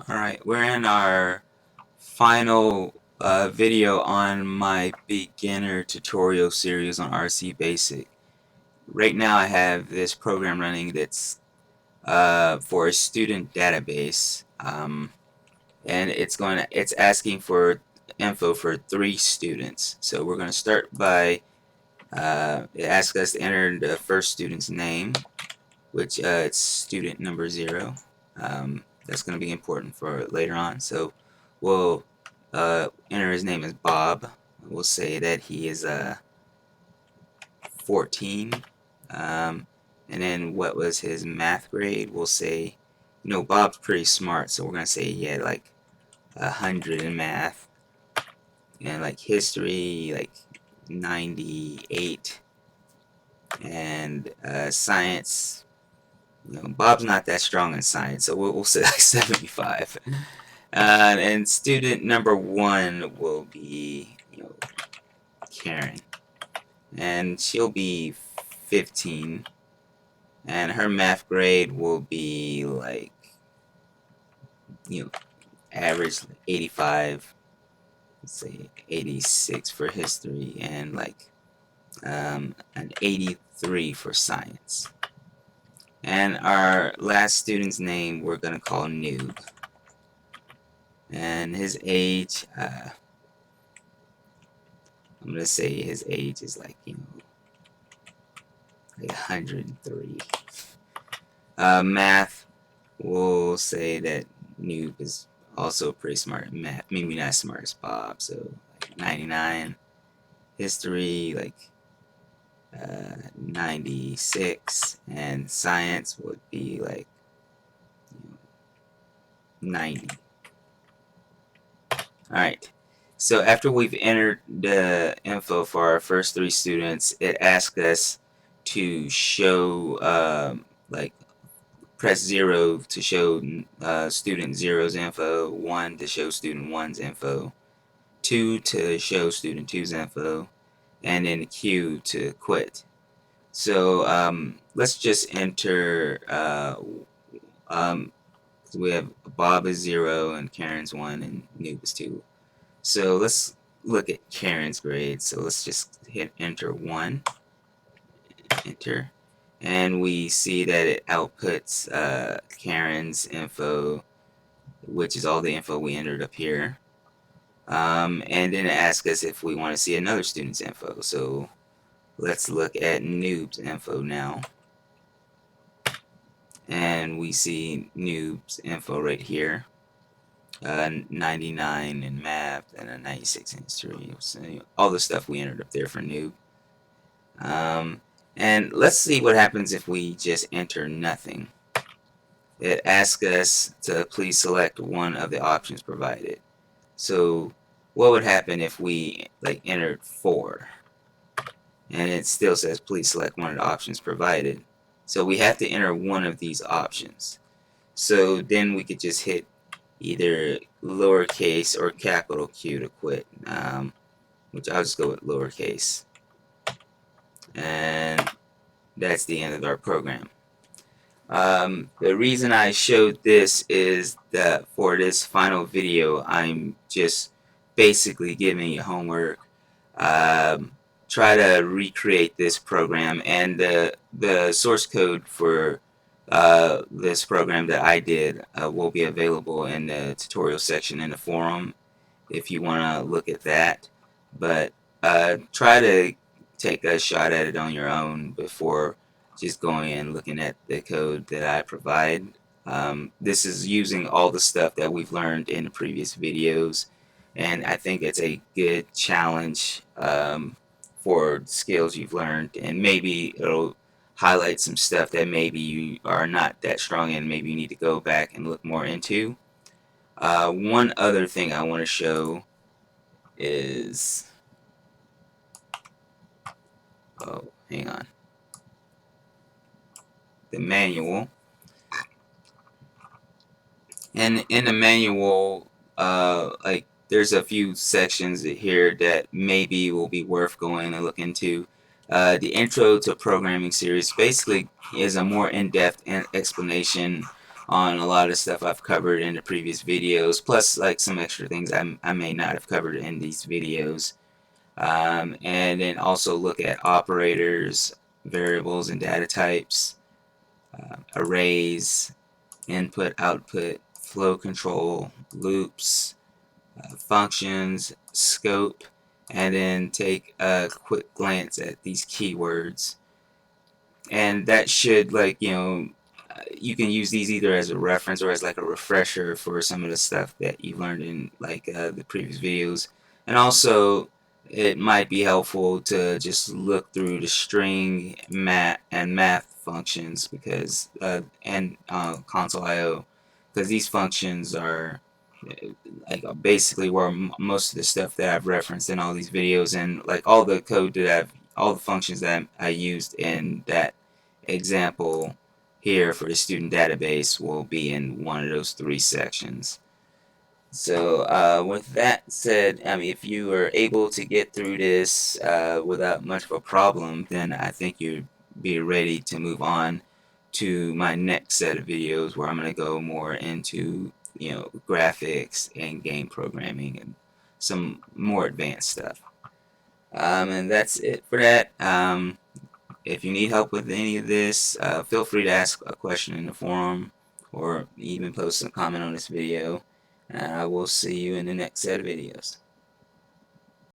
Alright, we're in our final video on my beginner tutorial series on RCBasic. Right now I have this program running that's for a student database, and it's asking for info for 3 students. So we're going to start by it asks us to enter the first student's name, which it's student number 0. That's going to be important for later on. So we'll enter his name as Bob. We'll say that he is 14. And then what was his math grade? We'll say, Bob's pretty smart, so we're going to say he had like 100 in math. And like history, like 98. And science, Bob's not that strong in science, so we'll say like 75. And student number 1 will be, Karen, and she'll be 15, and her math grade will be like, average 85. Let's say 86 for history, and like an 83 for science. And our last student's name we're going to call Noob. And his age, I'm going to say his age is like, like 103. Math, we'll say that Noob is also pretty smart in math. Maybe not as smart as Bob, so like 99. History, like 96, and science would be like 90. Alright, so after we've entered the info for our first 3 students, it asks us to show, like, press 0 to show student 0's info, 1 to show student 1's info, 2 to show student 2's info, and then Q to quit. So let's just enter, we have Bob is 0 and Karen's 1 and Noob is 2. So let's look at Karen's grade. So let's just hit enter 1, enter, and we see that it outputs Karen's info, which is all the info we entered up here. And then it asks us if we want to see another student's info. So let's look at Noob's info now. And we see Noob's info right here. 99 in math and a 96 in history. So all the stuff we entered up there for Noob. And let's see what happens if we just enter nothing. It asks us to please select one of the options provided. So what would happen if we entered 4? And it still says please select one of the options provided. So we have to enter one of these options. So then we could just hit either lowercase or capital Q to quit, which I'll just go with lowercase. And that's the end of our program. The reason I showed this is that for this final video, I'm just basically giving you homework. Try to recreate this program, and the source code for this program that I did will be available in the tutorial section in the forum if you want to look at that. But try to take a shot at it on your own before just going and looking at the code that I provide. This is using all the stuff that we've learned in the previous videos, and I think it's a good challenge for skills you've learned, and maybe it'll highlight some stuff that maybe you are not that strong in, maybe you need to go back and look more into. One other thing I want to show is, oh, hang on, the manual. And in the manual, there's a few sections here that maybe will be worth going and look into. The Intro to Programming series basically is a more in-depth explanation on a lot of stuff I've covered in the previous videos, plus like some extra things I may not have covered in these videos. And then also look at operators, variables, and data types, arrays, input, output, flow control, loops, functions, scope, and then take a quick glance at these keywords. And that should, like, you can use these either as a reference or as like a refresher for some of the stuff that you learned in like the previous videos. And also, it might be helpful to just look through the string math functions because and console.io, because these functions are like basically where most of the stuff that I've referenced in all these videos, and like all the code that all the functions that I used in that example here for the student database will be in one of those 3 sections. So with that said, I mean, if you are able to get through this without much of a problem, then I think you'd be ready to move on to my next set of videos where I'm going to go more into, graphics and game programming and some more advanced stuff. And that's it for that. If you need help with any of this, feel free to ask a question in the forum or even post a comment on this video. And I will see you in the next set of videos.